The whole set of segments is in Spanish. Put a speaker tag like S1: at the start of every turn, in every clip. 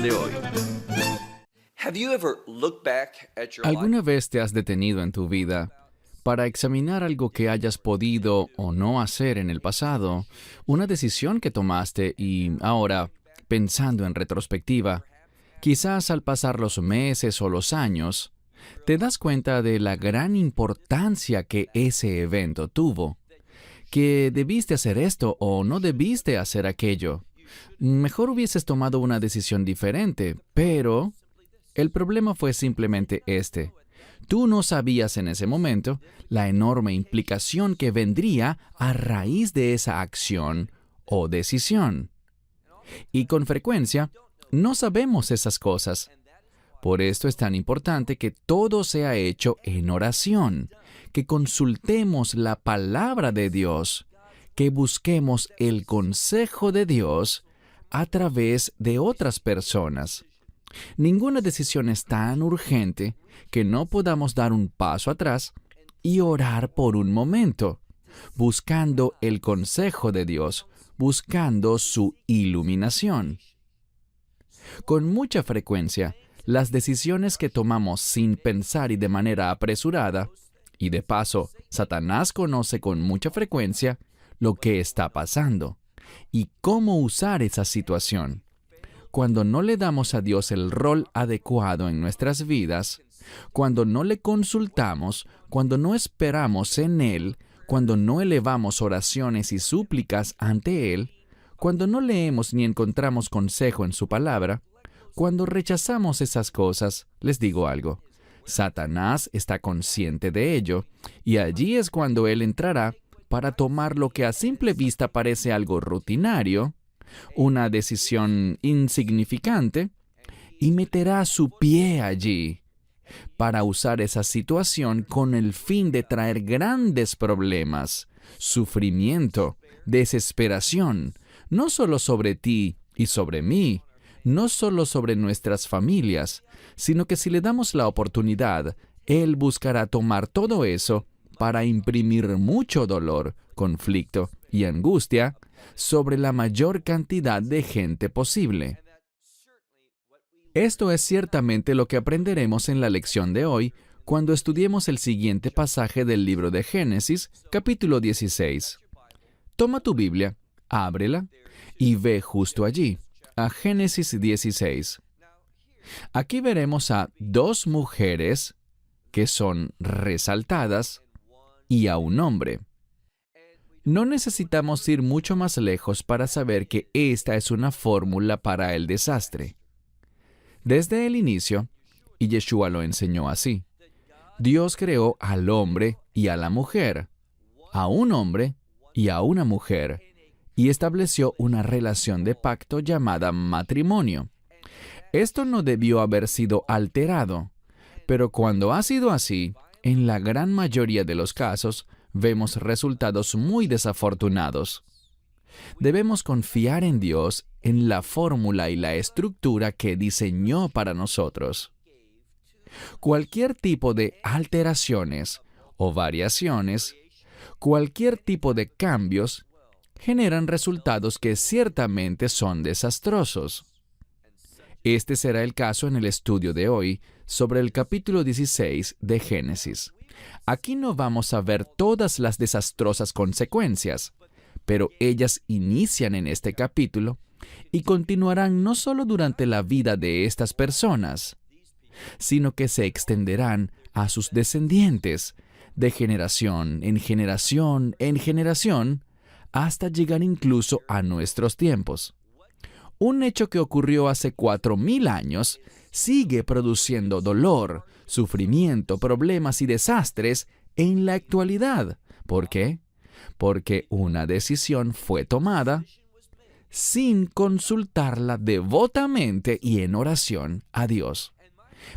S1: de hoy.
S2: ¿Alguna vez te has detenido en tu vida para examinar algo que hayas podido o no hacer en el pasado, una decisión que tomaste y ahora, pensando en retrospectiva, quizás al pasar los meses o los años, te das cuenta de la gran importancia que ese evento tuvo? Que debiste hacer esto o no debiste hacer aquello. Mejor hubieses tomado una decisión diferente, pero el problema fue simplemente este. Tú no sabías en ese momento la enorme implicación que vendría a raíz de esa acción o decisión. Y con frecuencia, no sabemos esas cosas. Por esto es tan importante que todo sea hecho en oración, que consultemos la palabra de Dios, que busquemos el consejo de Dios a través de otras personas. Ninguna decisión es tan urgente que no podamos dar un paso atrás y orar por un momento, buscando el consejo de Dios, buscando su iluminación. Con mucha frecuencia, las decisiones que tomamos sin pensar y de manera apresurada, y de paso, Satanás conoce con mucha frecuencia lo que está pasando y cómo usar esa situación. Cuando no le damos a Dios el rol adecuado en nuestras vidas, cuando no le consultamos, cuando no esperamos en Él, cuando no elevamos oraciones y súplicas ante Él, cuando no leemos ni encontramos consejo en su palabra, cuando rechazamos esas cosas, les digo algo, Satanás está consciente de ello, y allí es cuando Él entrará para tomar lo que a simple vista parece algo rutinario, una decisión insignificante, y meterá su pie allí para usar esa situación con el fin de traer grandes problemas, sufrimiento, desesperación, no solo sobre ti y sobre mí, no solo sobre nuestras familias, sino que si le damos la oportunidad, Él buscará tomar todo eso para imprimir mucho dolor, conflicto y angustia sobre la mayor cantidad de gente posible. Esto es ciertamente lo que aprenderemos en la lección de hoy cuando estudiemos el siguiente pasaje del libro de Génesis, capítulo 16. Toma tu Biblia, ábrela y ve justo allí, a Génesis 16. Aquí veremos a dos mujeres que son resaltadas y a un hombre. No necesitamos ir mucho más lejos para saber que esta es una fórmula para el desastre. Desde el inicio, y Yeshua lo enseñó así, Dios creó al hombre y a la mujer, a un hombre y a una mujer, y estableció una relación de pacto llamada matrimonio. Esto no debió haber sido alterado, pero cuando ha sido así, en la gran mayoría de los casos, vemos resultados muy desafortunados. Debemos confiar en Dios, en la fórmula y la estructura que diseñó para nosotros. Cualquier tipo de alteraciones o variaciones, cualquier tipo de cambios, generan resultados que ciertamente son desastrosos. Este será el caso en el estudio de hoy sobre el capítulo 16 de Génesis. Aquí no vamos a ver todas las desastrosas consecuencias, pero ellas inician en este capítulo y continuarán no solo durante la vida de estas personas, sino que se extenderán a sus descendientes, de generación en generación en generación, hasta llegar incluso a nuestros tiempos. Un hecho que ocurrió hace 4,000 años sigue produciendo dolor, sufrimiento, problemas y desastres en la actualidad. ¿Por qué? Porque una decisión fue tomada sin consultarla devotamente y en oración a Dios.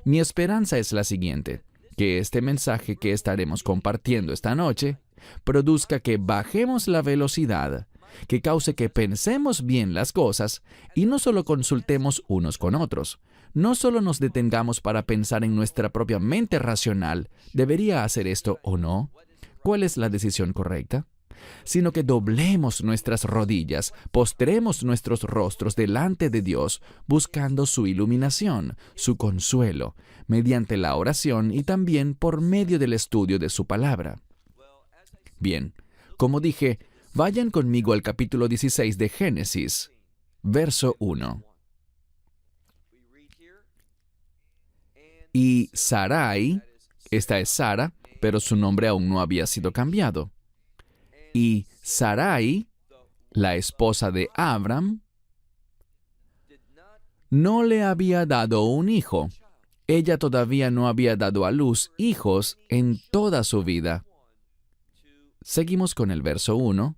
S2: Mi esperanza es la siguiente, que este mensaje que estaremos compartiendo esta noche produzca que bajemos la velocidad, que cause que pensemos bien las cosas y no solo consultemos unos con otros. No solo nos detengamos para pensar en nuestra propia mente racional, ¿debería hacer esto o no? ¿Cuál es la decisión correcta? sino que doblemos nuestras rodillas, postremos nuestros rostros delante de Dios, buscando su iluminación, su consuelo, mediante la oración y también por medio del estudio de su palabra. Bien, como dije, vayan conmigo al capítulo 16 de Génesis, verso 1. Y Sarai, esta es Sara, pero su nombre aún no había sido cambiado. Y Sarai, la esposa de Abram, no le había dado un hijo. Ella todavía no había dado a luz hijos en toda su vida. Seguimos con el verso 1.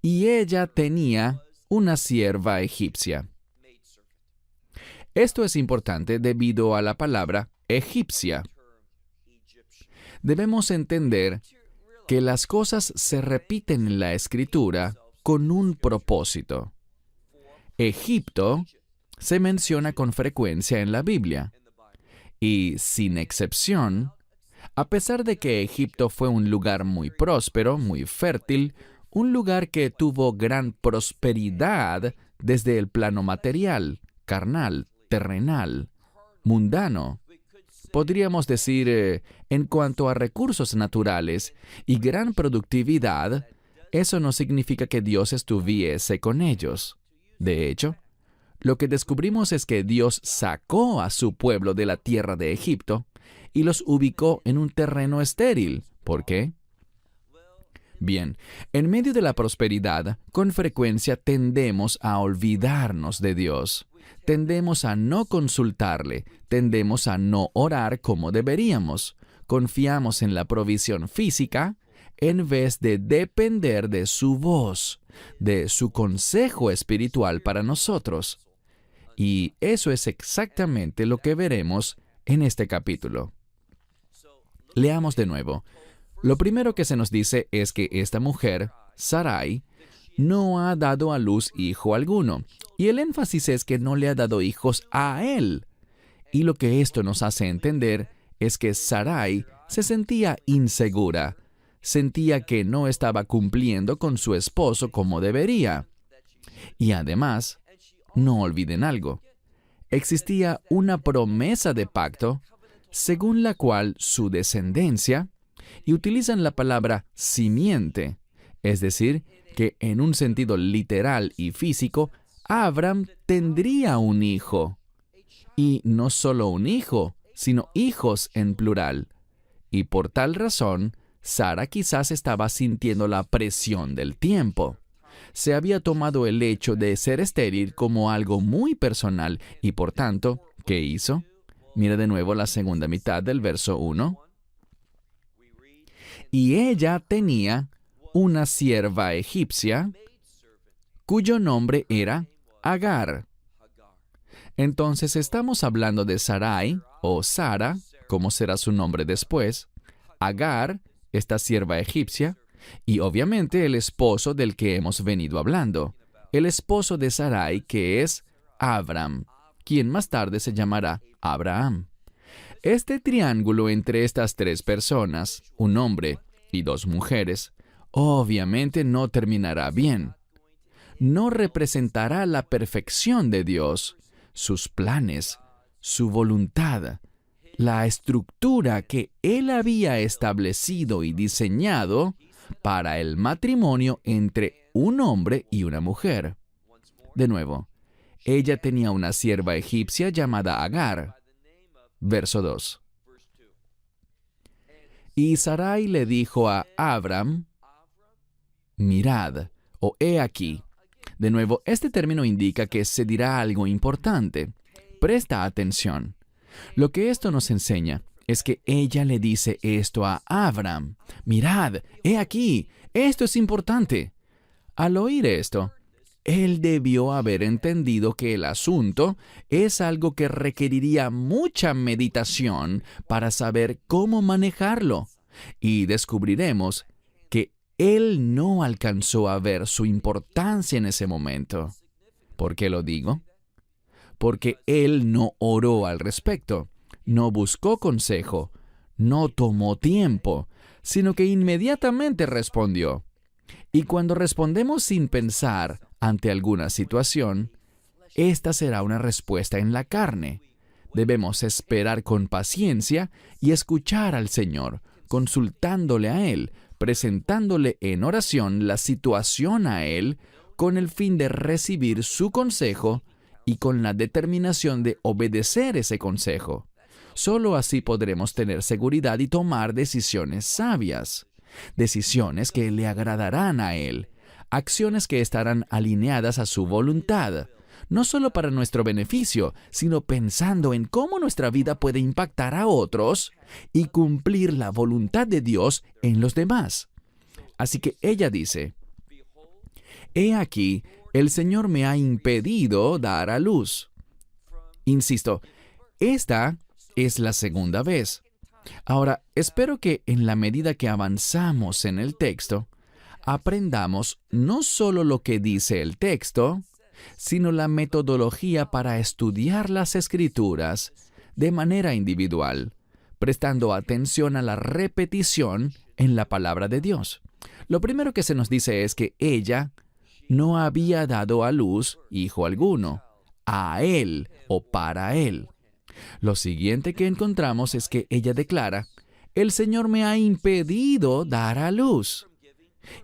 S2: Y ella tenía una sierva egipcia. Esto es importante debido a la palabra egipcia. Debemos entender que las cosas se repiten en la Escritura con un propósito. Egipto se menciona con frecuencia en la Biblia. Y, sin excepción, a pesar de que Egipto fue un lugar muy próspero, muy fértil, un lugar que tuvo gran prosperidad desde el plano material, carnal, terrenal, mundano. Podríamos decir, en cuanto a recursos naturales y gran productividad, eso no significa que Dios estuviese con ellos. De hecho, lo que descubrimos es que Dios sacó a su pueblo de la tierra de Egipto y los ubicó en un terreno estéril. ¿Por qué? Bien, en medio de la prosperidad, con frecuencia tendemos a olvidarnos de Dios. Tendemos a no consultarle, tendemos a no orar como deberíamos. Confiamos en la provisión física en vez de depender de su voz, de su consejo espiritual para nosotros. Y eso es exactamente lo que veremos en este capítulo. Leamos de nuevo. Lo primero que se nos dice es que esta mujer, Sarai, no ha dado a luz hijo alguno. Y el énfasis es que no le ha dado hijos a él. Y lo que esto nos hace entender es que Sarai se sentía insegura. Sentía que no estaba cumpliendo con su esposo como debería. Y además, no olviden algo. Existía una promesa de pacto según la cual su descendencia, y utilizan la palabra simiente, es decir, que en un sentido literal y físico, Abraham tendría un hijo. Y no solo un hijo, sino hijos en plural. Y por tal razón, Sara quizás estaba sintiendo la presión del tiempo. Se había tomado el hecho de ser estéril como algo muy personal y por tanto, ¿qué hizo? Mira de nuevo la segunda mitad del verso 1. Y ella tenía una sierva egipcia cuyo nombre era Agar. Entonces estamos hablando de Sarai, o Sara, como será su nombre después, Agar, esta sierva egipcia, y obviamente el esposo del que hemos venido hablando, el esposo de Sarai, que es Abram, quien más tarde se llamará Abraham. Este triángulo entre estas tres personas, un hombre y dos mujeres, obviamente no terminará bien. No representará la perfección de Dios, sus planes, su voluntad, la estructura que Él había establecido y diseñado para el matrimonio entre un hombre y una mujer. De nuevo, ella tenía una sierva egipcia llamada Agar. Verso 2. Y Sarai le dijo a Abram, mirad, o he aquí. De nuevo, este término indica que se dirá algo importante. Presta atención. Lo que esto nos enseña es que ella le dice esto a Abram. Mirad, he aquí, esto es importante. Al oír esto, él debió haber entendido que el asunto es algo que requeriría mucha meditación para saber cómo manejarlo. Y descubriremos que él no alcanzó a ver su importancia en ese momento. ¿Por qué lo digo? Porque él no oró al respecto, no buscó consejo, no tomó tiempo, sino que inmediatamente respondió. Y cuando respondemos sin pensar ante alguna situación, esta será una respuesta en la carne. Debemos esperar con paciencia y escuchar al Señor, consultándole a Él, presentándole en oración la situación a Él, con el fin de recibir su consejo y con la determinación de obedecer ese consejo. Solo así podremos tener seguridad y tomar decisiones sabias, decisiones que le agradarán a Él, acciones que estarán alineadas a su voluntad, no solo para nuestro beneficio, sino pensando en cómo nuestra vida puede impactar a otros y cumplir la voluntad de Dios en los demás. Así que ella dice, «He aquí, el Señor me ha impedido dar a luz». Insisto, esta es la segunda vez. Ahora, espero que en la medida que avanzamos en el texto, aprendamos no solo lo que dice el texto, sino la metodología para estudiar las Escrituras de manera individual, prestando atención a la repetición en la palabra de Dios. Lo primero que se nos dice es que ella no había dado a luz hijo alguno, a él o para él. Lo siguiente que encontramos es que ella declara, «El Señor me ha impedido dar a luz»,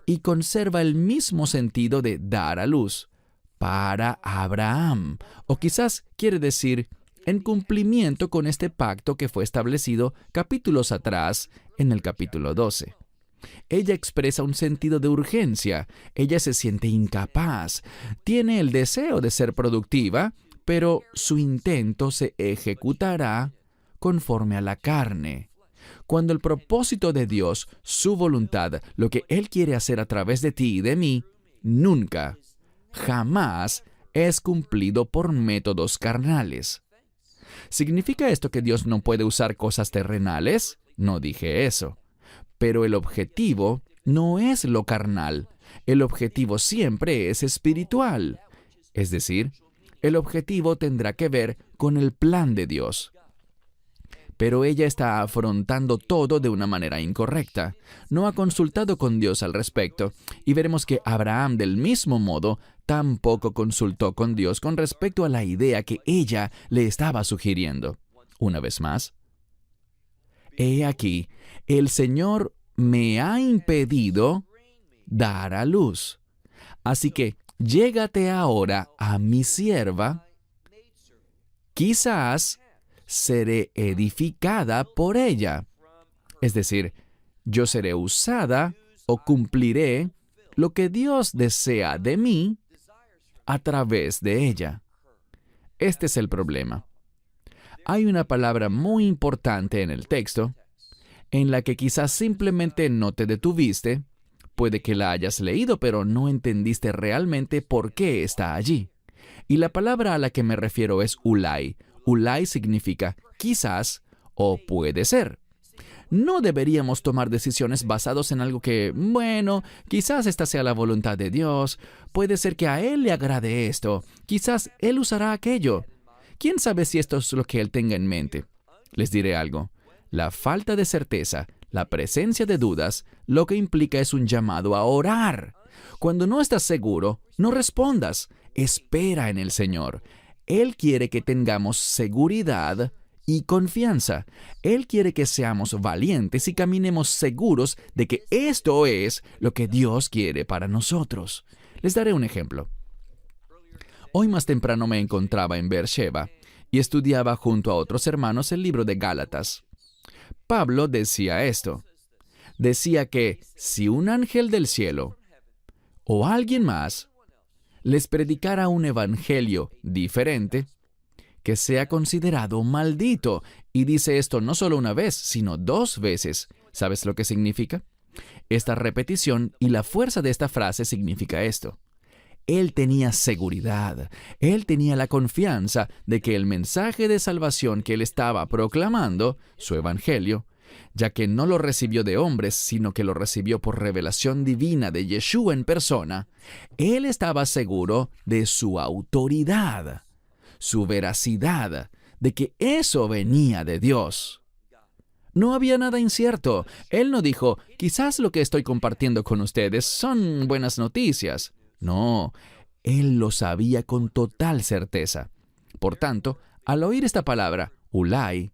S2: y conserva el mismo sentido de dar a luz, para Abraham, o quizás quiere decir en cumplimiento con este pacto que fue establecido capítulos atrás en el capítulo 12. Ella expresa un sentido de urgencia, ella se siente incapaz, tiene el deseo de ser productiva, pero su intento se ejecutará conforme a la carne. Cuando el propósito de Dios, su voluntad, lo que Él quiere hacer a través de ti y de mí, nunca, jamás es cumplido por métodos carnales. ¿Significa esto que Dios no puede usar cosas terrenales? No dije eso. Pero el objetivo no es lo carnal. El objetivo siempre es espiritual. Es decir, el objetivo tendrá que ver con el plan de Dios. Pero ella está afrontando todo de una manera incorrecta. No ha consultado con Dios al respecto. Y veremos que Abraham, del mismo modo, tampoco consultó con Dios con respecto a la idea que ella le estaba sugiriendo. Una vez más, «He aquí, el Señor me ha impedido dar a luz. Así que llégate ahora a mi sierva, quizás seré edificada por ella». Es decir, yo seré usada o cumpliré lo que Dios desea de mí a través de ella. Este es el problema. Hay una palabra muy importante en el texto, en la que quizás simplemente no te detuviste, puede que la hayas leído, pero no entendiste realmente por qué está allí. Y la palabra a la que me refiero es ulai. Ulai significa quizás o puede ser. No deberíamos tomar decisiones basadas en algo que, bueno, quizás esta sea la voluntad de Dios, puede ser que a Él le agrade esto, quizás Él usará aquello. ¿Quién sabe si esto es lo que Él tenga en mente? Les diré algo. La falta de certeza, la presencia de dudas, lo que implica es un llamado a orar. Cuando no estás seguro, no respondas. Espera en el Señor. Él quiere que tengamos seguridad y confianza. Él quiere que seamos valientes y caminemos seguros de que esto es lo que Dios quiere para nosotros. Les daré un ejemplo. Hoy más temprano me encontraba en Beersheba y estudiaba junto a otros hermanos el libro de Gálatas. Pablo decía esto. Decía que si un ángel del cielo o alguien más les predicara un evangelio diferente, que sea considerado maldito. Y dice esto no solo una vez, sino 2 veces. ¿Sabes lo que significa? Esta repetición y la fuerza de esta frase significa esto. Él tenía seguridad, él tenía la confianza de que el mensaje de salvación que él estaba proclamando, su evangelio, ya que no lo recibió de hombres, sino que lo recibió por revelación divina de Yeshua en persona, él estaba seguro de su autoridad, su veracidad, de que eso venía de Dios. No había nada incierto. Él no dijo, quizás lo que estoy compartiendo con ustedes son buenas noticias. No, él lo sabía con total certeza. Por tanto, al oír esta palabra, Ulai,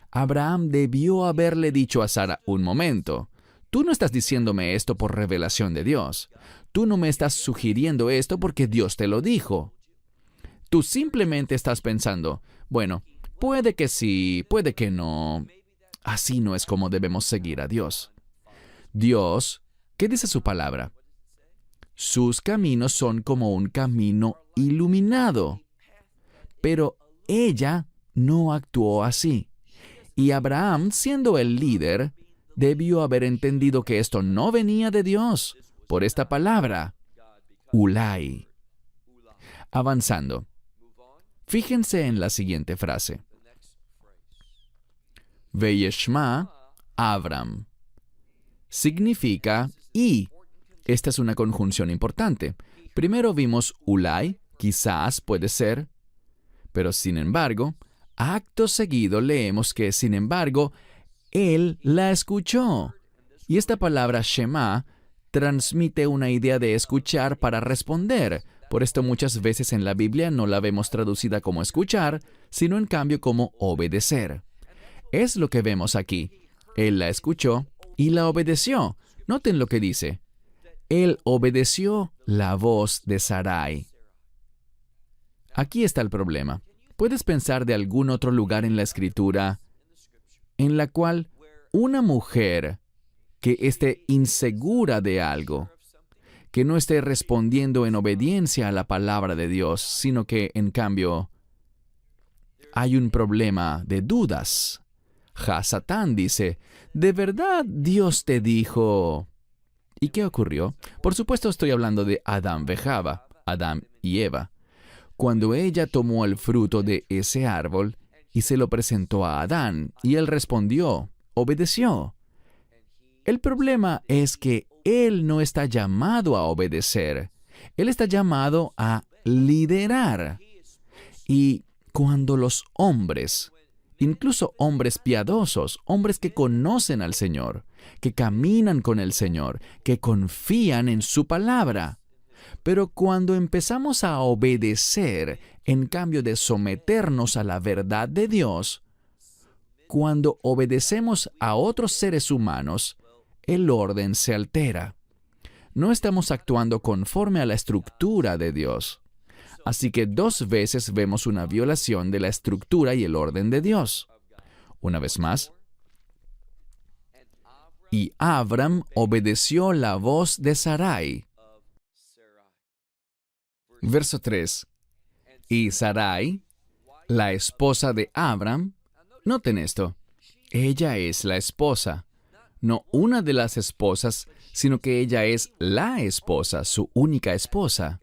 S2: Abraham debió haberle dicho a Sara, un momento, tú no estás diciéndome esto por revelación de Dios. Tú no me estás sugiriendo esto porque Dios te lo dijo. Tú simplemente estás pensando, bueno, puede que sí, puede que no. Así no es como debemos seguir a Dios. Dios, ¿qué dice su palabra? Sus caminos son como un camino iluminado. Pero ella no actuó así. Y Abraham, siendo el líder, debió haber entendido que esto no venía de Dios por esta palabra, Ulai. Avanzando. Fíjense en la siguiente frase. Veyeshma Abram. Significa y. Esta es una conjunción importante. Primero vimos Ulai, quizás puede ser, pero sin embargo, acto seguido leemos que sin embargo, él la escuchó. Y esta palabra Shema transmite una idea de escuchar para responder. Por esto muchas veces en la Biblia no la vemos traducida como escuchar, sino en cambio como obedecer. Es lo que vemos aquí. Él la escuchó y la obedeció. Noten lo que dice. Él obedeció la voz de Sarai. Aquí está el problema. ¿Puedes pensar de algún otro lugar en la Escritura en la cual una mujer que esté insegura de algo, que no esté respondiendo en obediencia a la palabra de Dios, sino que, en cambio, hay un problema de dudas? Satán dice, ¿de verdad Dios te dijo? ¿Y qué ocurrió? Por supuesto estoy hablando de Adán y Java, Adán y Eva. Cuando ella tomó el fruto de ese árbol y se lo presentó a Adán, y él respondió, obedeció. El problema es que él no está llamado a obedecer. Él está llamado a liderar. Y cuando los hombres, incluso hombres piadosos, hombres que conocen al Señor, que caminan con el Señor, que confían en su palabra, pero cuando empezamos a obedecer, en cambio de someternos a la verdad de Dios, cuando obedecemos a otros seres humanos, el orden se altera. No estamos actuando conforme a la estructura de Dios. Así que 2 veces vemos una violación de la estructura y el orden de Dios. Una vez más. Y Abram obedeció la voz de Sarai. Verso 3. Y Sarai, la esposa de Abram, noten esto, ella es la esposa, no una de las esposas, sino que ella es la esposa, su única esposa.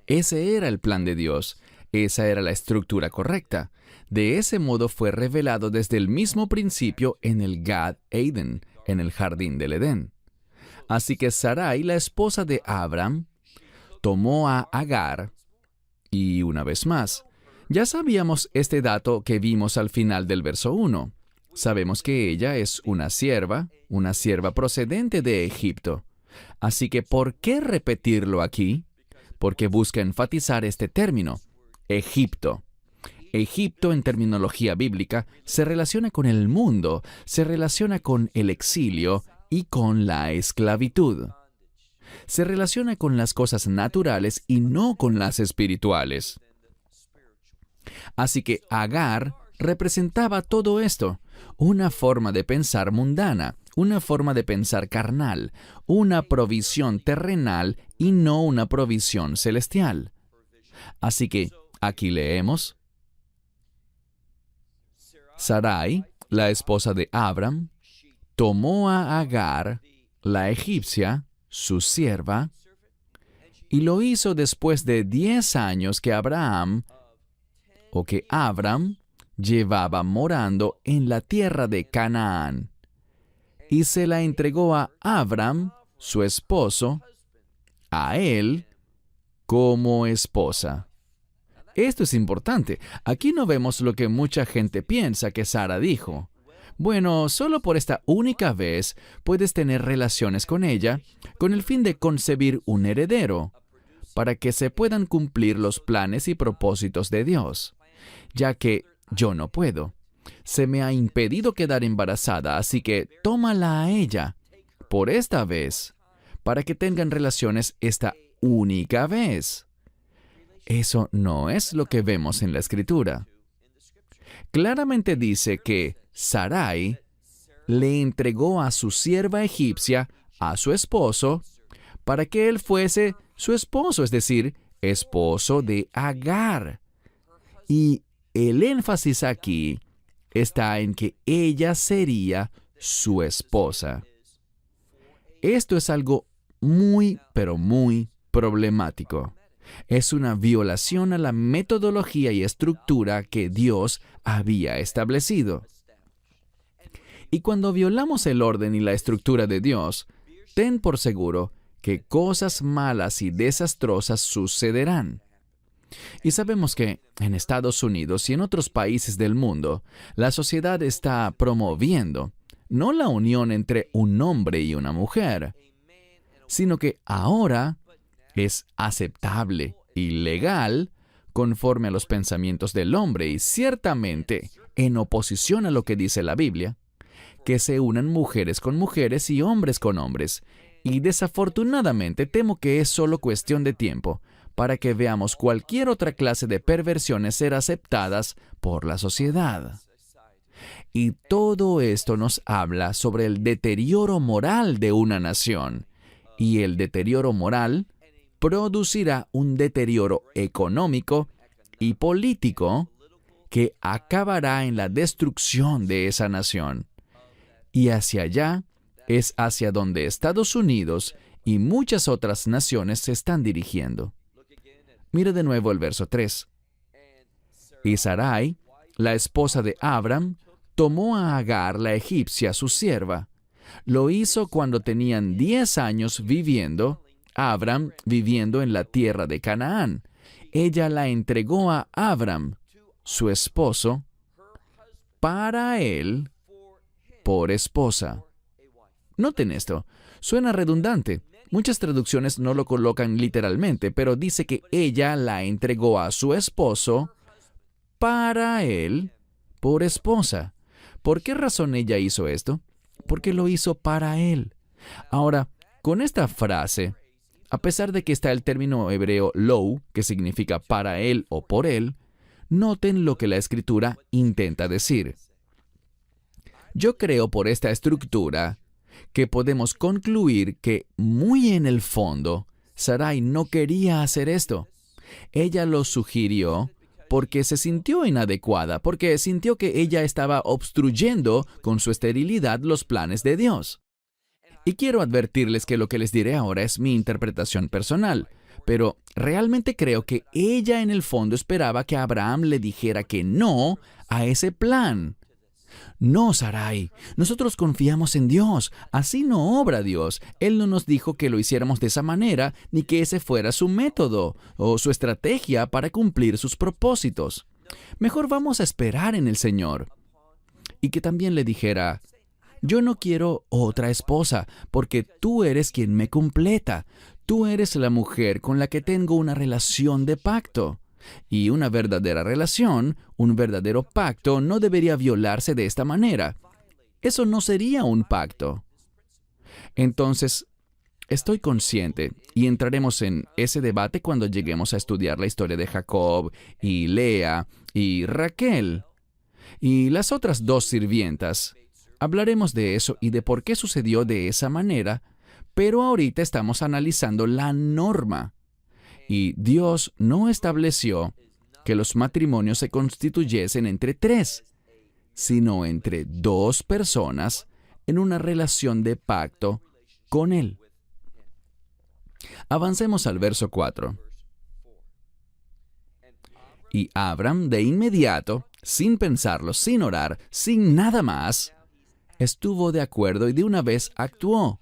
S2: Ese era el plan de Dios, esa era la estructura correcta. De ese modo fue revelado desde el mismo principio en el Gad Eden, en el jardín del Edén. Así que Sarai, la esposa de Abram, tomó a Agar, y una vez más, ya sabíamos este dato que vimos al final del verso 1. Sabemos que ella es una sierva procedente de Egipto. Así que, ¿por qué repetirlo aquí? Porque busca enfatizar este término, Egipto. Egipto, en terminología bíblica, se relaciona con el mundo, se relaciona con el exilio y con la esclavitud. Se relaciona con las cosas naturales y no con las espirituales. Así que Agar representaba todo esto, una forma de pensar mundana, una forma de pensar carnal, una provisión terrenal y no una provisión celestial. Así que aquí leemos, Sarai, la esposa de Abram, tomó a Agar, la egipcia, su sierva, y lo hizo después de 10 años que Abram llevaba morando en la tierra de Canaán, y se la entregó a Abram, su esposo, a él como esposa. Esto es importante. Aquí no vemos lo que mucha gente piensa que Sara dijo. Bueno, solo por esta única vez puedes tener relaciones con ella con el fin de concebir un heredero, para que se puedan cumplir los planes y propósitos de Dios, ya que yo no puedo. Se me ha impedido quedar embarazada, así que tómala a ella, por esta vez, para que tengan relaciones esta única vez. Eso no es lo que vemos en la Escritura. Claramente dice que Sarai le entregó a su sierva egipcia a su esposo para que él fuese su esposo, es decir, esposo de Agar. Y el énfasis aquí está en que ella sería su esposa. Esto es algo muy, pero muy problemático. Es una violación a la metodología y estructura que Dios había establecido. Y cuando violamos el orden y la estructura de Dios, ten por seguro que cosas malas y desastrosas sucederán. Y sabemos que en Estados Unidos y en otros países del mundo, la sociedad está promoviendo no la unión entre un hombre y una mujer, sino que ahora es aceptable y legal conforme a los pensamientos del hombre y ciertamente en oposición a lo que dice la Biblia, que se unan mujeres con mujeres y hombres con hombres. Y desafortunadamente temo que es solo cuestión de tiempo para que veamos cualquier otra clase de perversiones ser aceptadas por la sociedad. Y todo esto nos habla sobre el deterioro moral de una nación. Y el deterioro moral producirá un deterioro económico y político que acabará en la destrucción de esa nación. Y hacia allá es hacia donde Estados Unidos y muchas otras naciones se están dirigiendo. Mira de nuevo el verso 3. Y Sarai, la esposa de Abram, tomó a Agar, la egipcia, su sierva. Lo hizo cuando tenían 10 años viviendo, Abram viviendo en la tierra de Canaán. Ella la entregó a Abram, su esposo, para él, por esposa. Noten esto, suena redundante. Muchas traducciones no lo colocan literalmente, pero dice que ella la entregó a su esposo para él por esposa. ¿Por qué razón ella hizo esto? Porque lo hizo para él. Ahora, con esta frase, a pesar de que está el término hebreo lo, que significa para él o por él, noten lo que la Escritura intenta decir. Yo creo por esta estructura que podemos concluir que muy en el fondo, Sarai no quería hacer esto. Ella lo sugirió porque se sintió inadecuada, porque sintió que ella estaba obstruyendo con su esterilidad los planes de Dios. Y quiero advertirles que lo que les diré ahora es mi interpretación personal, pero realmente creo que ella en el fondo esperaba que Abraham le dijera que no a ese plan. No, Sarai, nosotros confiamos en Dios. Así no obra Dios. Él no nos dijo que lo hiciéramos de esa manera, ni que ese fuera su método o su estrategia para cumplir sus propósitos. Mejor vamos a esperar en el Señor. Y que también le dijera, yo no quiero otra esposa, porque tú eres quien me completa. Tú eres la mujer con la que tengo una relación de pacto. Y una verdadera relación, un verdadero pacto, no debería violarse de esta manera. Eso no sería un pacto. Entonces, estoy consciente, y entraremos en ese debate cuando lleguemos a estudiar la historia de Jacob, y Lea, y Raquel, y las otras dos sirvientas. Hablaremos de eso y de por qué sucedió de esa manera, pero ahorita estamos analizando la norma. Y Dios no estableció que los matrimonios se constituyesen entre 3, sino entre 2 personas en una relación de pacto con Él. Avancemos al verso 4. Y Abram de inmediato, sin pensarlo, sin orar, sin nada más, estuvo de acuerdo y de una vez actuó.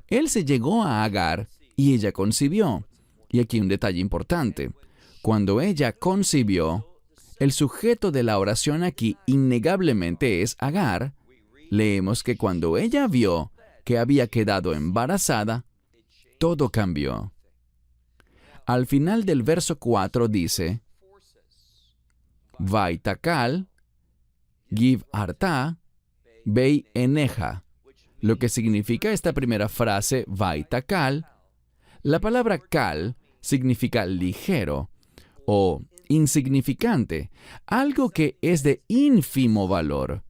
S2: Él se llegó a Agar y ella concibió. Y aquí un detalle importante. Cuando ella concibió, el sujeto de la oración aquí innegablemente es Agar, leemos que cuando ella vio que había quedado embarazada, todo cambió. Al final del verso 4 dice, Vaitakal, Giv Arta, Bei Eneja. Lo que significa esta primera frase, Vaitakal, la palabra kal significa ligero o insignificante, algo que es de ínfimo valor.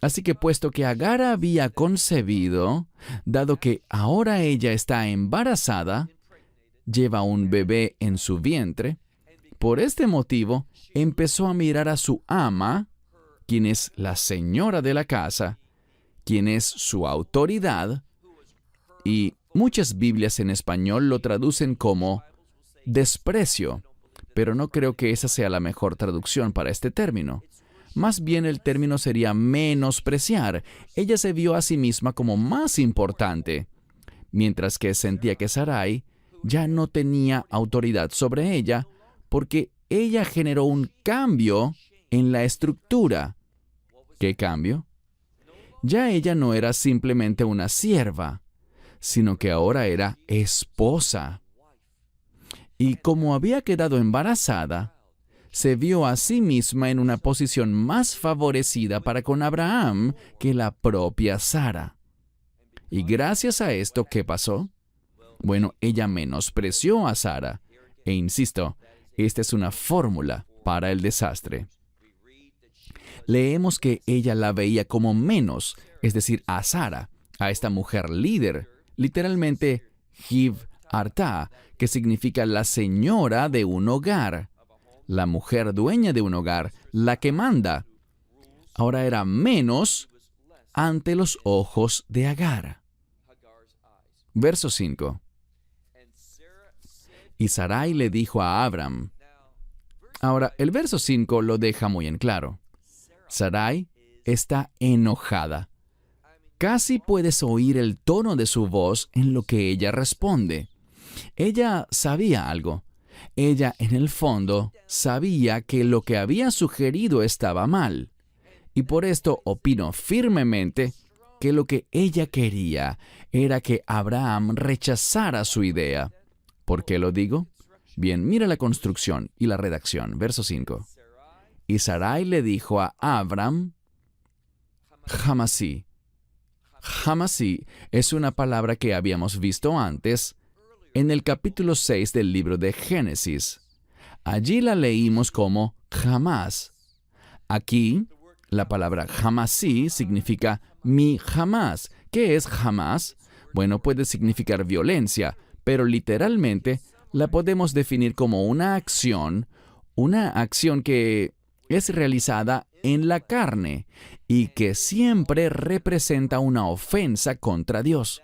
S2: Así que puesto que Agar había concebido, dado que ahora ella está embarazada, lleva un bebé en su vientre, por este motivo empezó a mirar a su ama, quien es la señora de la casa, quien es su autoridad, y muchas Biblias en español lo traducen como desprecio, pero no creo que esa sea la mejor traducción para este término. Más bien el término sería menospreciar. Ella se vio a sí misma como más importante, mientras que sentía que Sarai ya no tenía autoridad sobre ella, porque ella generó un cambio en la estructura. ¿Qué cambio? Ya ella no era simplemente una sierva, sino que ahora era esposa. Y como había quedado embarazada, se vio a sí misma en una posición más favorecida para con Abraham que la propia Sara. Y gracias a esto, ¿qué pasó? Bueno, ella menospreció a Sara. E insisto, esta es una fórmula para el desastre. Leemos que ella la veía como menos, es decir, a Sara, a esta mujer líder, literalmente Giv Arta, que significa la señora de un hogar, la mujer dueña de un hogar, la que manda. Ahora era menos ante los ojos de Agar. Verso 5. Y Sarai le dijo a Abram. Ahora, el verso 5 lo deja muy en claro. Sarai está enojada. Casi puedes oír el tono de su voz en lo que ella responde. Ella sabía algo. Ella, en el fondo, sabía que lo que había sugerido estaba mal. Y por esto opino firmemente que lo que ella quería era que Abraham rechazara su idea. ¿Por qué lo digo? Bien, mira la construcción y la redacción. Verso 5. Y Sarai le dijo a Abram, Jamasí. Jamasí es una palabra que habíamos visto antes en el capítulo 6 del libro de Génesis. Allí la leímos como jamás. Aquí, la palabra jamasí significa mi jamás. ¿Qué es jamás? Bueno, puede significar violencia, pero literalmente la podemos definir como una acción que es realizada en la carne y que siempre representa una ofensa contra Dios,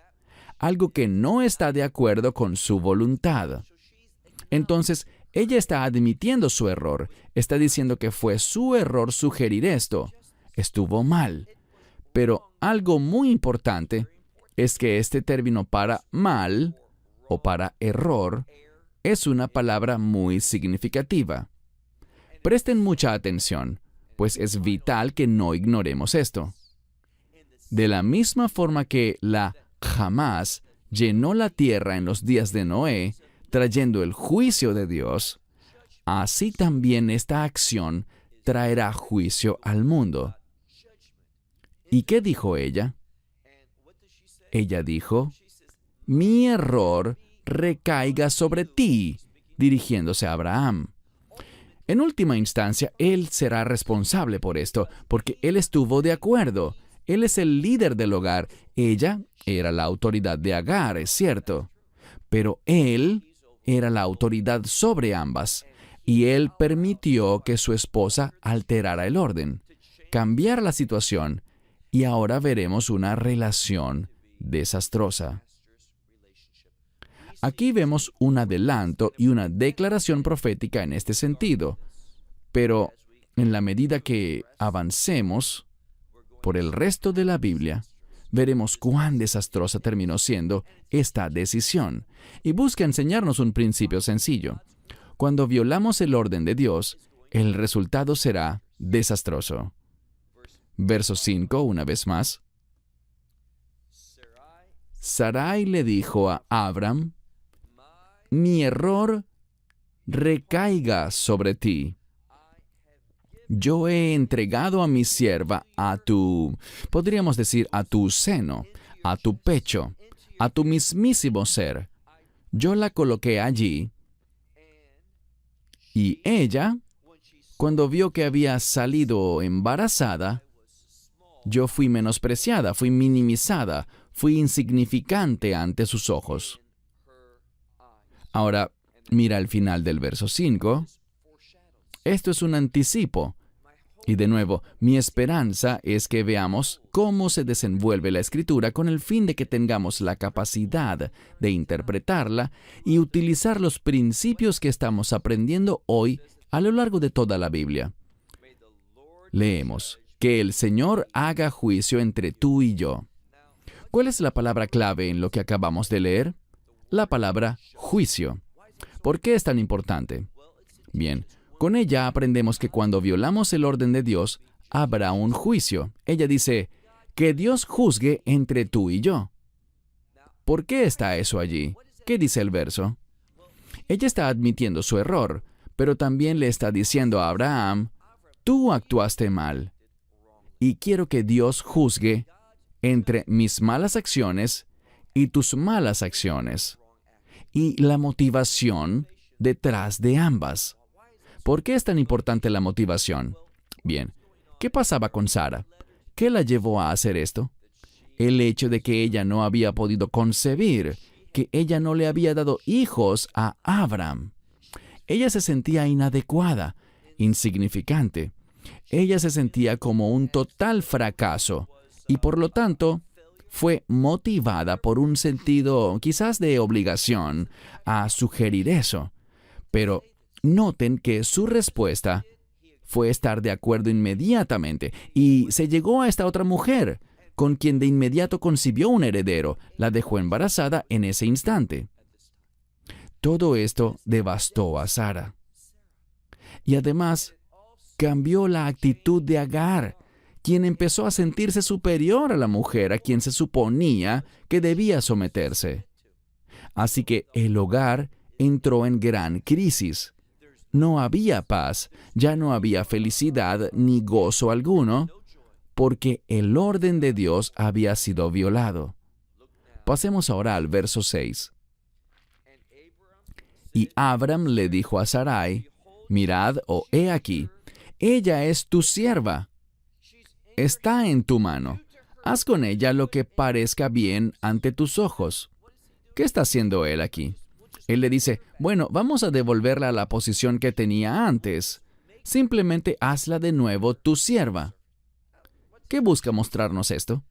S2: algo que no está de acuerdo con su voluntad. Entonces, ella está admitiendo su error, está diciendo que fue su error sugerir esto. Estuvo mal. Pero algo muy importante es que este término para mal o para error es una palabra muy significativa. Presten mucha atención, pues es vital que no ignoremos esto. De la misma forma que la jamás llenó la tierra en los días de Noé, trayendo el juicio de Dios, así también esta acción traerá juicio al mundo. ¿Y qué dijo ella? Ella dijo, mi error recaiga sobre ti, dirigiéndose a Abraham. En última instancia, él será responsable por esto, porque él estuvo de acuerdo. Él es el líder del hogar. Ella era la autoridad de Agar, es cierto. Pero él era la autoridad sobre ambas. Y él permitió que su esposa alterara el orden, cambiara la situación. Y ahora veremos una relación desastrosa. Aquí vemos un adelanto y una declaración profética en este sentido, pero en la medida que avancemos por el resto de la Biblia, veremos cuán desastrosa terminó siendo esta decisión, y busca enseñarnos un principio sencillo. Cuando violamos el orden de Dios, el resultado será desastroso. Verso 5, una vez más. Sarai le dijo a Abram, mi error recaiga sobre ti. Yo he entregado a mi sierva podríamos decir, a tu seno, a tu pecho, a tu mismísimo ser. Yo la coloqué allí y ella, cuando vio que había salido embarazada, yo fui menospreciada, fui minimizada, fui insignificante ante sus ojos. Ahora, mira el final del verso 5. Esto es un anticipo. Y de nuevo, mi esperanza es que veamos cómo se desenvuelve la Escritura con el fin de que tengamos la capacidad de interpretarla y utilizar los principios que estamos aprendiendo hoy a lo largo de toda la Biblia. Leemos, que el Señor haga juicio entre tú y yo. ¿Cuál es la palabra clave en lo que acabamos de leer? La palabra juicio. ¿Por qué es tan importante? Bien, con ella aprendemos que cuando violamos el orden de Dios, habrá un juicio. Ella dice, que Dios juzgue entre tú y yo. ¿Por qué está eso allí? ¿Qué dice el verso? Ella está admitiendo su error, pero también le está diciendo a Abraham, tú actuaste mal, y quiero que Dios juzgue entre mis malas acciones y tus malas acciones, y la motivación detrás de ambas. ¿Por qué es tan importante la motivación? Bien, ¿qué pasaba con Sara? ¿Qué la llevó a hacer esto? El hecho de que ella no había podido concebir, que ella no le había dado hijos a Abram. Ella se sentía inadecuada, insignificante. Ella se sentía como un total fracaso y por lo tanto fue motivada por un sentido quizás de obligación a sugerir eso. Pero noten que su respuesta fue estar de acuerdo inmediatamente y se llegó a esta otra mujer, con quien de inmediato concibió un heredero, la dejó embarazada en ese instante. Todo esto devastó a Sara. Y además, cambió la actitud de Agar, quien empezó a sentirse superior a la mujer a quien se suponía que debía someterse. Así que el hogar entró en gran crisis. No había paz, ya no había felicidad ni gozo alguno, porque el orden de Dios había sido violado. Pasemos ahora al verso 6. Y Abram le dijo a Sarai, mirad, he aquí, ella es tu sierva, está en tu mano, haz con ella lo que parezca bien ante tus ojos. ¿Qué está haciendo él aquí? Él le dice, bueno, vamos a devolverla a la posición que tenía antes. Simplemente hazla de nuevo tu sierva. ¿Qué busca mostrarnos esto?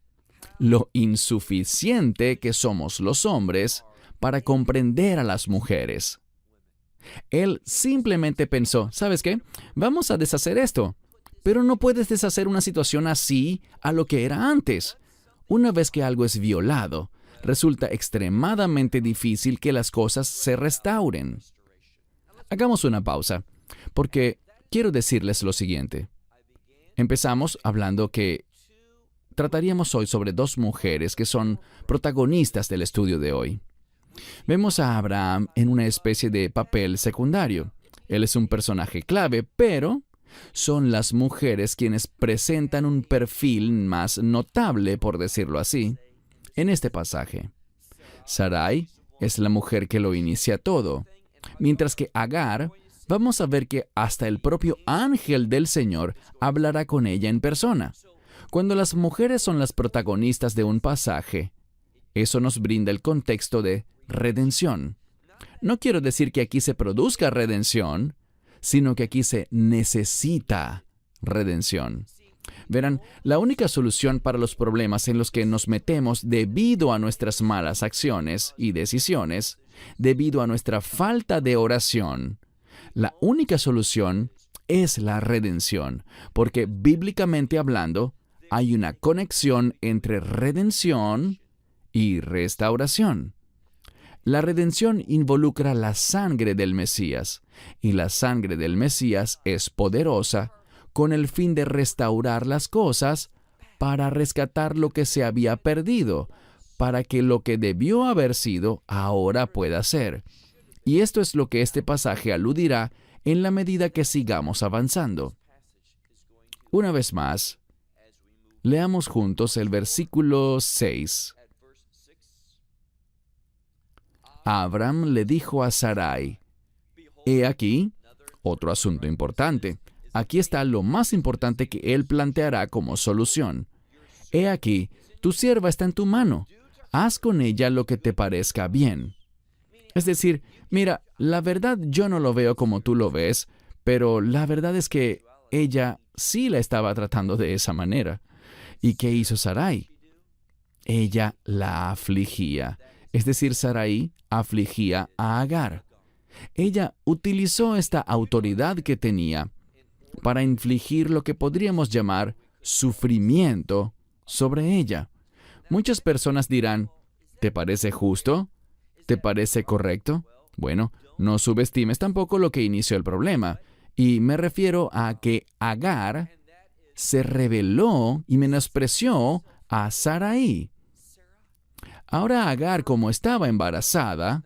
S2: Lo insuficiente que somos los hombres para comprender a las mujeres. Él simplemente pensó, ¿sabes qué? Vamos a deshacer esto. Pero no puedes deshacer una situación así a lo que era antes. Una vez que algo es violado, resulta extremadamente difícil que las cosas se restauren. Hagamos una pausa, porque quiero decirles lo siguiente. Empezamos hablando que trataríamos hoy sobre dos mujeres que son protagonistas del estudio de hoy. Vemos a Abraham en una especie de papel secundario. Él es un personaje clave, pero son las mujeres quienes presentan un perfil más notable, por decirlo así, en este pasaje. Sarai es la mujer que lo inicia todo, mientras que Agar, vamos a ver que hasta el propio ángel del Señor hablará con ella en persona. Cuando las mujeres son las protagonistas de un pasaje, eso nos brinda el contexto de redención. No quiero decir que aquí se produzca redención, sino que aquí se necesita redención. Verán, la única solución para los problemas en los que nos metemos debido a nuestras malas acciones y decisiones, debido a nuestra falta de oración, la única solución es la redención, porque bíblicamente hablando, hay una conexión entre redención y restauración. La redención involucra la sangre del Mesías, y la sangre del Mesías es poderosa con el fin de restaurar las cosas para rescatar lo que se había perdido, para que lo que debió haber sido ahora pueda ser. Y esto es lo que este pasaje aludirá en la medida que sigamos avanzando. Una vez más, leamos juntos el versículo 6. Abram le dijo a Sarai, he aquí, otro asunto importante. Aquí está lo más importante que él planteará como solución. He aquí, tu sierva está en tu mano. Haz con ella lo que te parezca bien. Es decir, mira, la verdad yo no lo veo como tú lo ves, pero la verdad es que ella sí la estaba tratando de esa manera. ¿Y qué hizo Sarai? Ella la afligía. Es decir, Sarai afligía a Agar. Ella utilizó esta autoridad que tenía para infligir lo que podríamos llamar sufrimiento sobre ella. Muchas personas dirán, ¿te parece justo? ¿Te parece correcto? Bueno, no subestimes tampoco lo que inició el problema. Y me refiero a que Agar se rebeló y menospreció a Sarai. Ahora Agar, como estaba embarazada,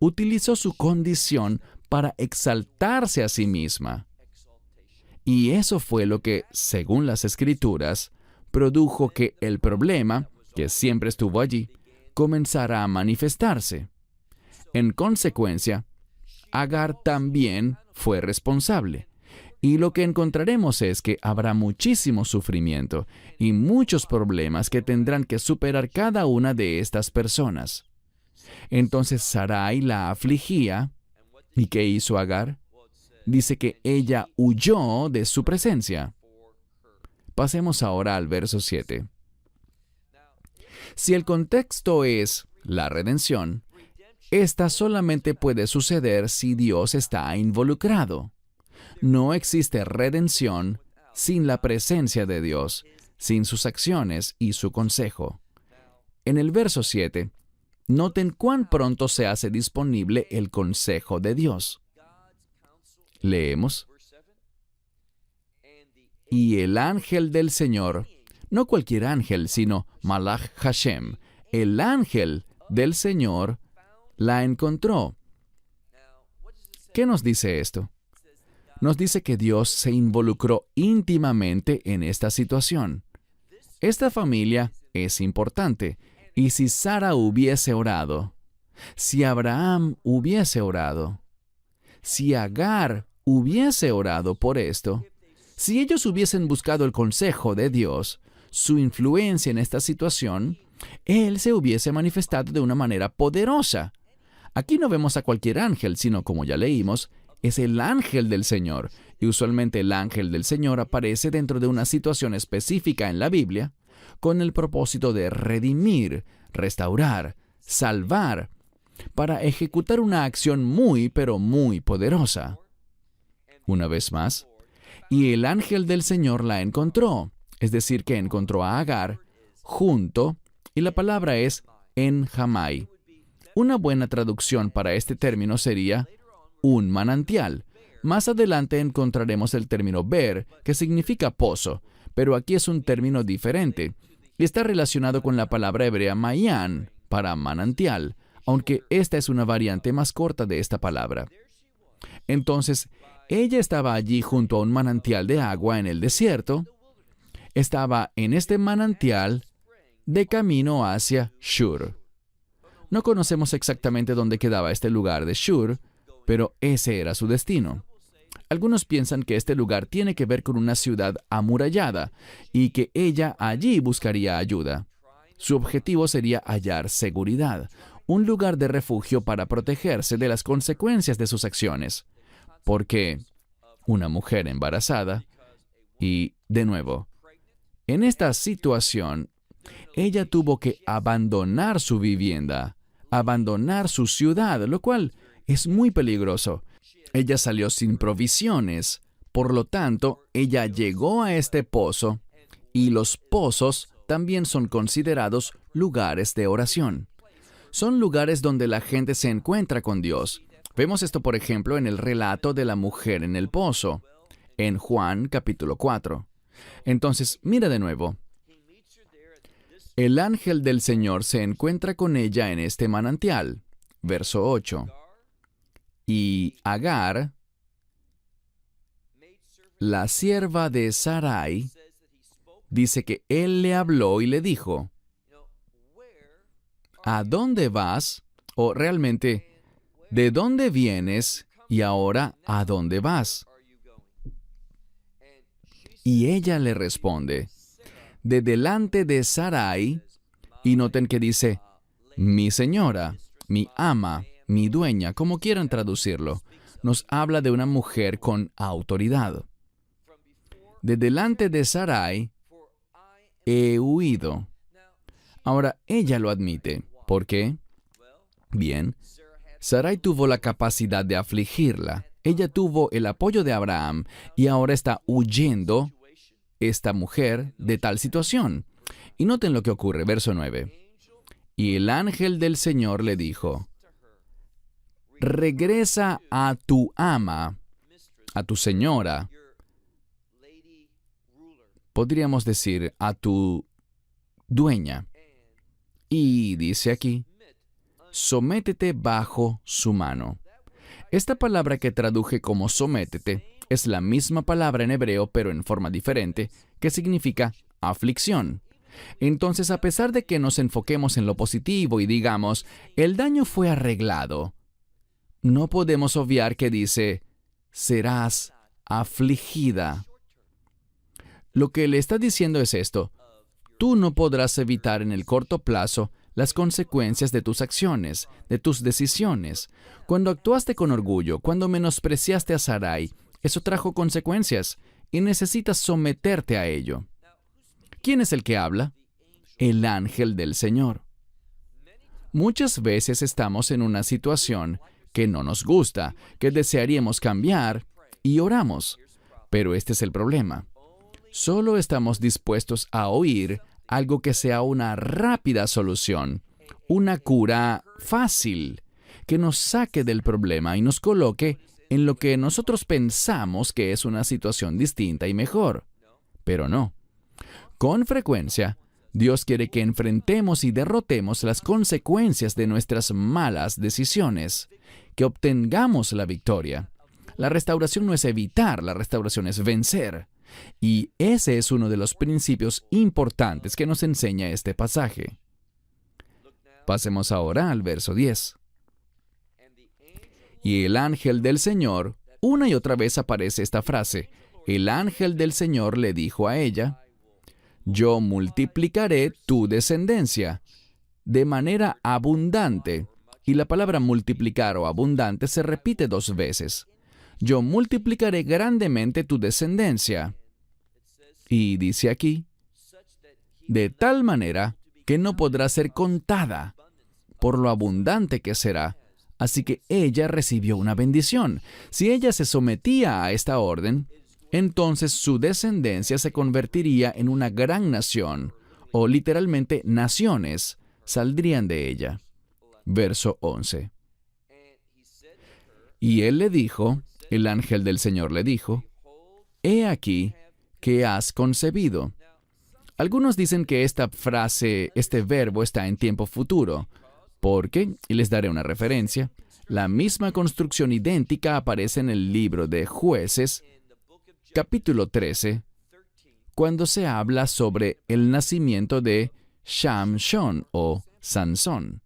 S2: utilizó su condición para exaltarse a sí misma. Y eso fue lo que, según las Escrituras, produjo que el problema, que siempre estuvo allí, comenzara a manifestarse. En consecuencia, Agar también fue responsable. Y lo que encontraremos es que habrá muchísimo sufrimiento y muchos problemas que tendrán que superar cada una de estas personas. Entonces Sarai la afligía. ¿Y qué hizo Agar? Dice que ella huyó de su presencia. Pasemos ahora al verso 7. Si el contexto es la redención, esta solamente puede suceder si Dios está involucrado. No existe redención sin la presencia de Dios, sin sus acciones y su consejo. En el verso 7, noten cuán pronto se hace disponible el consejo de Dios. Leemos. Y el ángel del Señor, no cualquier ángel, sino Malach Hashem, el ángel del Señor, la encontró. ¿Qué nos dice esto? Nos dice que Dios se involucró íntimamente en esta situación. Esta familia es importante, y si Sara hubiese orado, si Abraham hubiese orado, si Agar hubiese orado por esto, si ellos hubiesen buscado el consejo de Dios, su influencia en esta situación, Él se hubiese manifestado de una manera poderosa. Aquí no vemos a cualquier ángel, sino, como ya leímos, es el ángel del Señor. Y usualmente el ángel del Señor aparece dentro de una situación específica en la Biblia, con el propósito de redimir, restaurar, salvar, para ejecutar una acción muy, pero muy poderosa. Una vez más, y el ángel del Señor la encontró, es decir, que encontró a Agar junto, y la palabra es en Jamai. Una buena traducción para este término sería un manantial. Más adelante encontraremos el término ber, que significa pozo, pero aquí es un término diferente, y está relacionado con la palabra hebrea mayan, para manantial, aunque esta es una variante más corta de esta palabra. Entonces, ella estaba allí junto a un manantial de agua en el desierto. Estaba en este manantial de camino hacia Shur. No conocemos exactamente dónde quedaba este lugar de Shur, pero ese era su destino. Algunos piensan que este lugar tiene que ver con una ciudad amurallada y que ella allí buscaría ayuda. Su objetivo sería hallar seguridad, un lugar de refugio para protegerse de las consecuencias de sus acciones. Porque una mujer embarazada, y de nuevo, en esta situación, ella tuvo que abandonar su vivienda, abandonar su ciudad, lo cual es muy peligroso. Ella salió sin provisiones, por lo tanto, ella llegó a este pozo, y los pozos también son considerados lugares de oración. Son lugares donde la gente se encuentra con Dios. Vemos esto, por ejemplo, en el relato de la mujer en el pozo, en Juan capítulo 4. Entonces, mira de nuevo. El ángel del Señor se encuentra con ella en este manantial. Verso 8. Y Agar, la sierva de Sarai, dice que él le habló y le dijo, ¿a dónde vas? O realmente, ¿de dónde vienes? Y ahora, ¿a dónde vas? Y ella le responde, de delante de Sarai, y noten que dice, mi señora, mi ama, mi dueña, como quieran traducirlo, nos habla de una mujer con autoridad. De delante de Sarai, he huido. Ahora, ella lo admite. ¿Por qué? Bien, Sarai tuvo la capacidad de afligirla. Ella tuvo el apoyo de Abraham y ahora está huyendo esta mujer de tal situación. Y noten lo que ocurre, verso 9. Y el ángel del Señor le dijo, regresa a tu ama, a tu señora, podríamos decir a tu dueña. Y dice aquí, sométete bajo su mano. Esta palabra que traduje como sométete es la misma palabra en hebreo, pero en forma diferente, que significa aflicción. Entonces, a pesar de que nos enfoquemos en lo positivo y digamos, el daño fue arreglado, no podemos obviar que dice, serás afligida. Lo que le está diciendo es esto, tú no podrás evitar en el corto plazo las consecuencias de tus acciones, de tus decisiones. Cuando actuaste con orgullo, cuando menospreciaste a Sarai, eso trajo consecuencias y necesitas someterte a ello. ¿Quién es el que habla? El ángel del Señor. Muchas veces estamos en una situación que no nos gusta, que desearíamos cambiar y oramos. Pero este es el problema. Solo estamos dispuestos a oír algo que sea una rápida solución, una cura fácil, que nos saque del problema y nos coloque en lo que nosotros pensamos que es una situación distinta y mejor. Pero no. Con frecuencia, Dios quiere que enfrentemos y derrotemos las consecuencias de nuestras malas decisiones, que obtengamos la victoria. La restauración no es evitar, la restauración es vencer. Y ese es uno de los principios importantes que nos enseña este pasaje. Pasemos ahora al verso 10. Y el ángel del Señor, una y otra vez aparece esta frase, el ángel del Señor le dijo a ella, yo multiplicaré tu descendencia de manera abundante. Y la palabra multiplicar o abundante se repite 2 veces. Yo multiplicaré grandemente tu descendencia. Y dice aquí, de tal manera que no podrá ser contada por lo abundante que será. Así que ella recibió una bendición. Si ella se sometía a esta orden, entonces su descendencia se convertiría en una gran nación, o literalmente naciones saldrían de ella. Verso 11. Y él le dijo, el ángel del Señor le dijo, he aquí que has concebido. Algunos dicen que esta frase, este verbo está en tiempo futuro, porque, y les daré una referencia, la misma construcción idéntica aparece en el libro de Jueces, capítulo 13, cuando se habla sobre el nacimiento de Shamshon o Sansón.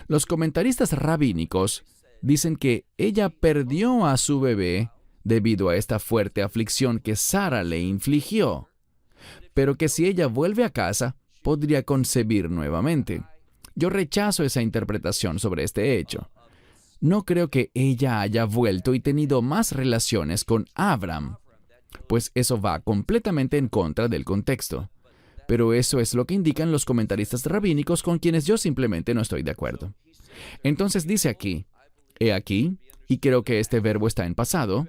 S2: Los comentaristas rabínicos dicen que ella perdió a su bebé debido a esta fuerte aflicción que Sara le infligió, pero que si ella vuelve a casa, podría concebir nuevamente. Yo rechazo esa interpretación sobre este hecho. No creo que ella haya vuelto y tenido más relaciones con Abraham, pues eso va completamente en contra del contexto. Pero eso es lo que indican los comentaristas rabínicos con quienes yo simplemente no estoy de acuerdo. Entonces dice aquí, he aquí, y creo que este verbo está en pasado,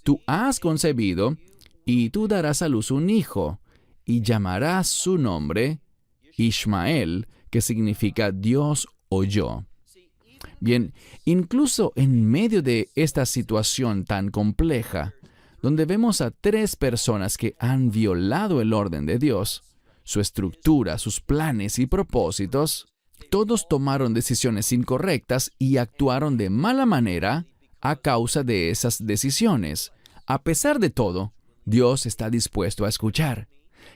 S2: tú has concebido y tú darás a luz un hijo, y llamarás su nombre Ishmael, que significa Dios oyó. Bien, incluso en medio de esta situación tan compleja, donde vemos a 3 personas que han violado el orden de Dios, su estructura, sus planes y propósitos, todos tomaron decisiones incorrectas y actuaron de mala manera a causa de esas decisiones. A pesar de todo, Dios está dispuesto a escuchar.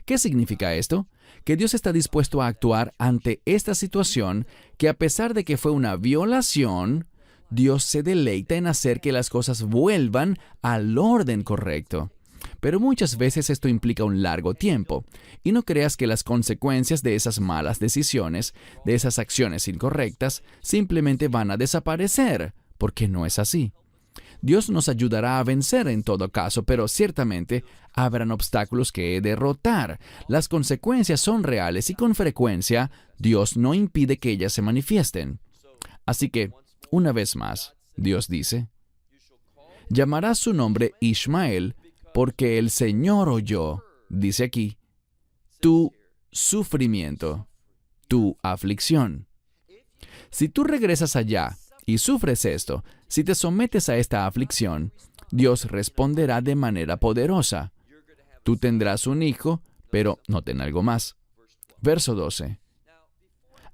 S2: ¿Qué significa esto? Que Dios está dispuesto a actuar ante esta situación que, a pesar de que fue una violación, Dios se deleita en hacer que las cosas vuelvan al orden correcto. Pero muchas veces esto implica un largo tiempo, y no creas que las consecuencias de esas malas decisiones, de esas acciones incorrectas, simplemente van a desaparecer, porque no es así. Dios nos ayudará a vencer en todo caso, pero ciertamente habrán obstáculos que derrotar. Las consecuencias son reales y con frecuencia Dios no impide que ellas se manifiesten. Así que, una vez más, Dios dice, llamarás su nombre Ishmael, porque el Señor oyó, dice aquí, tu sufrimiento, tu aflicción. Si tú regresas allá y sufres esto, si te sometes a esta aflicción, Dios responderá de manera poderosa. Tú tendrás un hijo, pero noten algo más. Verso 12.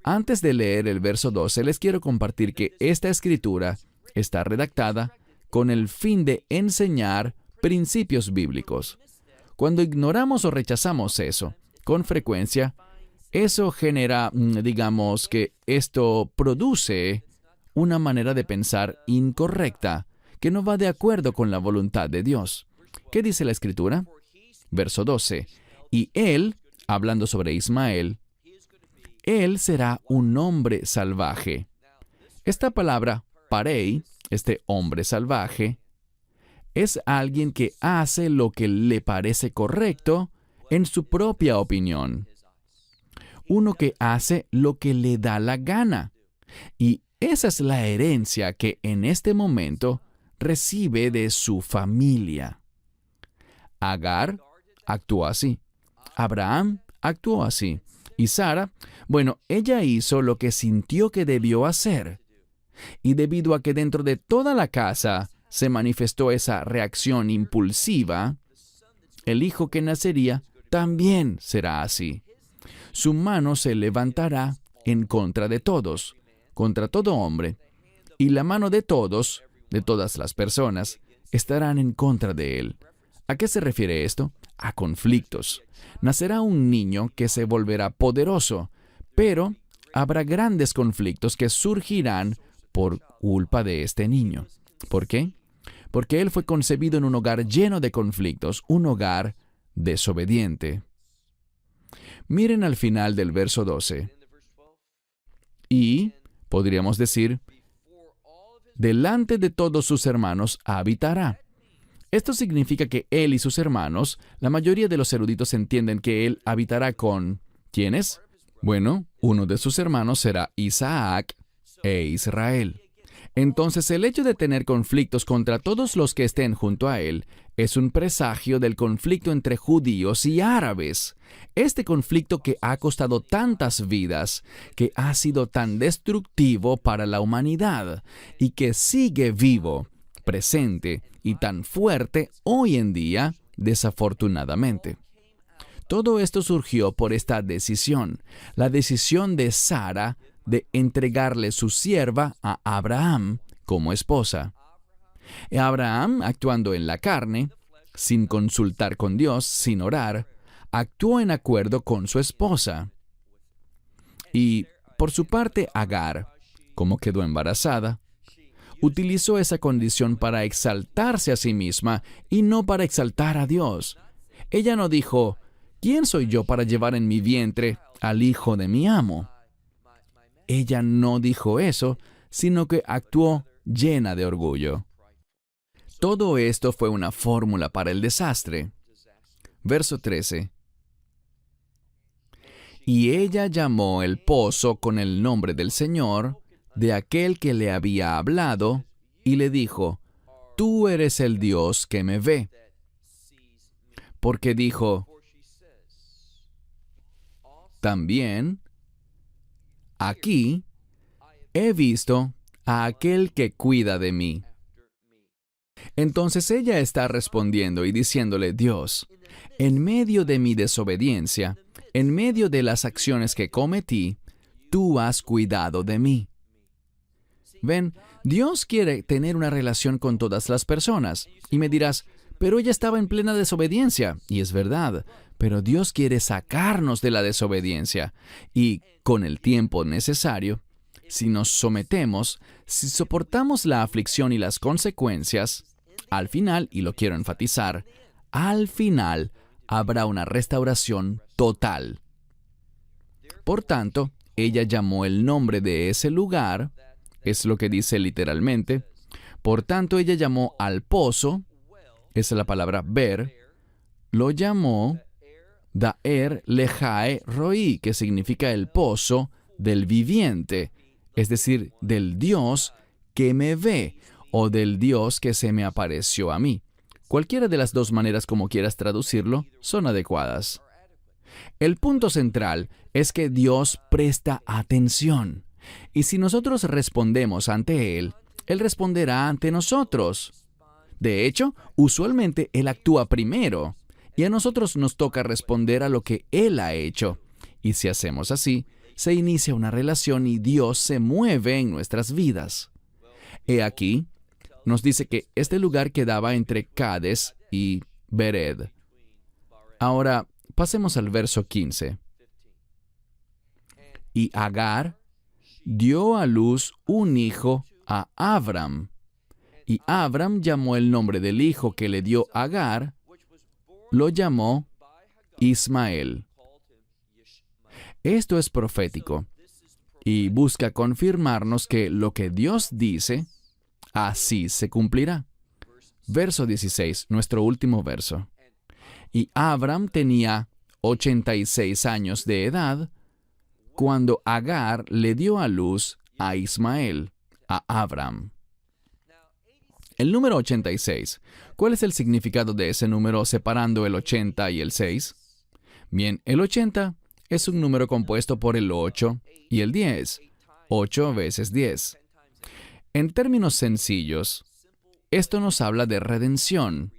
S2: Antes de leer el verso 12, les quiero compartir que esta escritura está redactada con el fin de enseñar principios bíblicos. Cuando ignoramos o rechazamos eso, con frecuencia, eso genera, digamos que esto produce una manera de pensar incorrecta, que no va de acuerdo con la voluntad de Dios. ¿Qué dice la Escritura? Verso 12. Y él, hablando sobre Ismael, él será un hombre salvaje. Esta palabra, parei, este hombre salvaje, es alguien que hace lo que le parece correcto en su propia opinión. Uno que hace lo que le da la gana. Y esa es la herencia que en este momento recibe de su familia. Agar actuó así. Abraham actuó así. Y Sara, bueno, ella hizo lo que sintió que debió hacer. Y debido a que dentro de toda la casa se manifestó esa reacción impulsiva, el hijo que nacería también será así. Su mano se levantará en contra de todos, contra todo hombre, y la mano de todos, de todas las personas, estarán en contra de él. ¿A qué se refiere esto? A conflictos. Nacerá un niño que se volverá poderoso, pero habrá grandes conflictos que surgirán por culpa de este niño. ¿Por qué? Porque él fue concebido en un hogar lleno de conflictos, un hogar desobediente. Miren al final del verso 12. Y, podríamos decir, delante de todos sus hermanos habitará. Esto significa que él y sus hermanos, la mayoría de los eruditos entienden que él habitará con... ¿quiénes? Bueno, uno de sus hermanos será Isaac e Israel. Entonces, el hecho de tener conflictos contra todos los que estén junto a él es un presagio del conflicto entre judíos y árabes. Este conflicto que ha costado tantas vidas, que ha sido tan destructivo para la humanidad y que sigue vivo, presente y tan fuerte hoy en día, desafortunadamente. Todo esto surgió por esta decisión, la decisión de Sara de entregarle su sierva a Abraham como esposa. Abraham, actuando en la carne, sin consultar con Dios, sin orar, actuó en acuerdo con su esposa. Y, por su parte, Agar, como quedó embarazada, utilizó esa condición para exaltarse a sí misma y no para exaltar a Dios. Ella no dijo, ¿quién soy yo para llevar en mi vientre al hijo de mi amo? Ella no dijo eso, sino que actuó llena de orgullo. Todo esto fue una fórmula para el desastre. Verso 13. Y ella llamó el pozo con el nombre del Señor, de aquel que le había hablado, y le dijo, tú eres el Dios que me ve. Porque dijo, también, aquí he visto a aquel que cuida de mí. Entonces ella está respondiendo y diciéndole, Dios, en medio de mi desobediencia, en medio de las acciones que cometí, tú has cuidado de mí. Ven, Dios quiere tener una relación con todas las personas. Y me dirás, pero ella estaba en plena desobediencia. Y es verdad, pero Dios quiere sacarnos de la desobediencia. Y con el tiempo necesario, si nos sometemos, si soportamos la aflicción y las consecuencias, al final, y lo quiero enfatizar, al final habrá una restauración total. Por tanto, ella llamó el nombre de ese lugar, es lo que dice literalmente. Por tanto, ella llamó al pozo, esa es la palabra ver, lo llamó Daer Lejae Roi, que significa el pozo del viviente, es decir, del Dios que me ve o del Dios que se me apareció a mí. Cualquiera de las dos maneras como quieras traducirlo son adecuadas. El punto central es que Dios presta atención. Y si nosotros respondemos ante Él, Él responderá ante nosotros. De hecho, usualmente Él actúa primero, y a nosotros nos toca responder a lo que Él ha hecho. Y si hacemos así, se inicia una relación y Dios se mueve en nuestras vidas. He aquí, nos dice que este lugar quedaba entre Cades y Bered. Ahora, pasemos al verso 15. Y Agar dio a luz un hijo a Abram. Y Abram llamó el nombre del hijo que le dio Agar, lo llamó Ismael. Esto es profético y busca confirmarnos que lo que Dios dice, así se cumplirá. Verso 16, nuestro último verso. Y Abram tenía 86 años de edad cuando Agar le dio a luz a Ismael, a Abram. El número 86, ¿cuál es el significado de ese número separando el 80 y el 6? Bien, el 80 es un número compuesto por el 8 y el 10. 8 veces 10. En términos sencillos, esto nos habla de redención,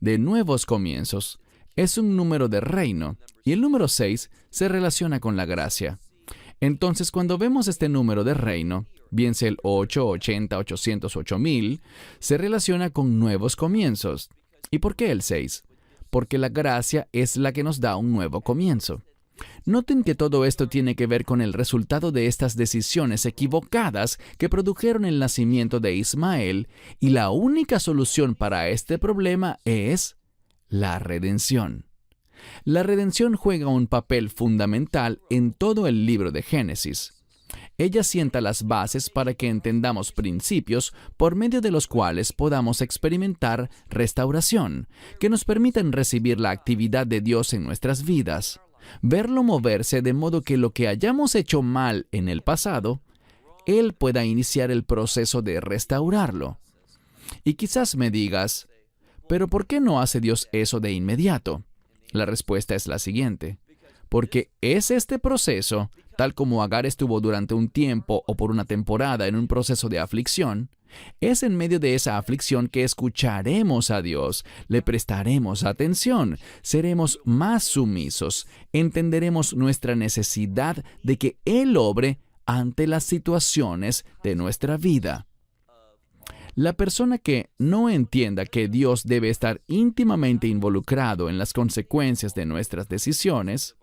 S2: de nuevos comienzos. Es un número de reino, y el número 6 se relaciona con la gracia. Entonces, cuando vemos este número de reino, bien sea el 8, 80, 800, 8000, se relaciona con nuevos comienzos. ¿Y por qué el 6? Porque la gracia es la que nos da un nuevo comienzo. Noten que todo esto tiene que ver con el resultado de estas decisiones equivocadas que produjeron el nacimiento de Ismael, y la única solución para este problema es la redención. La redención juega un papel fundamental en todo el libro de Génesis. Ella sienta las bases para que entendamos principios por medio de los cuales podamos experimentar restauración, que nos permitan recibir la actividad de Dios en nuestras vidas, verlo moverse de modo que lo que hayamos hecho mal en el pasado, Él pueda iniciar el proceso de restaurarlo. Y quizás me digas, ¿pero por qué no hace Dios eso de inmediato? La respuesta es la siguiente. Porque es este proceso, tal como Agar estuvo durante un tiempo o por una temporada en un proceso de aflicción, es en medio de esa aflicción que escucharemos a Dios, le prestaremos atención, seremos más sumisos, entenderemos nuestra necesidad de que Él obre ante las situaciones de nuestra vida. La persona que no entienda que Dios debe estar íntimamente involucrado en las consecuencias de nuestras decisiones,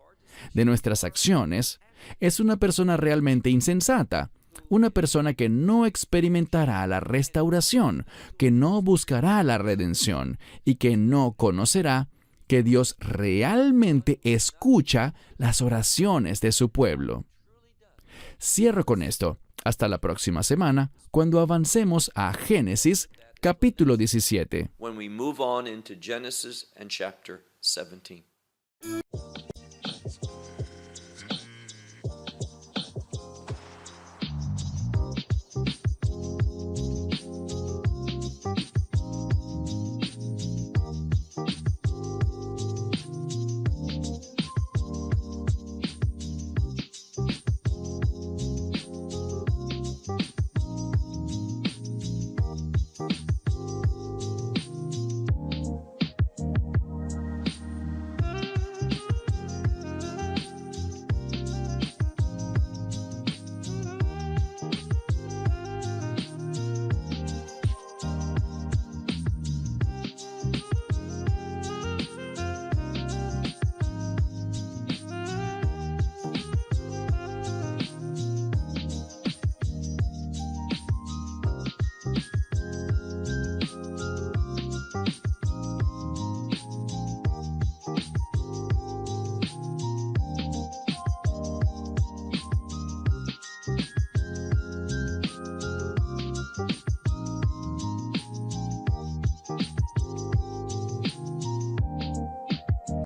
S2: de nuestras acciones, es una persona realmente insensata, una persona que no experimentará la restauración, que no buscará la redención y que no conocerá que Dios realmente escucha las oraciones de su pueblo. Cierro con esto. Hasta la próxima semana, cuando avancemos a Génesis, capítulo 17.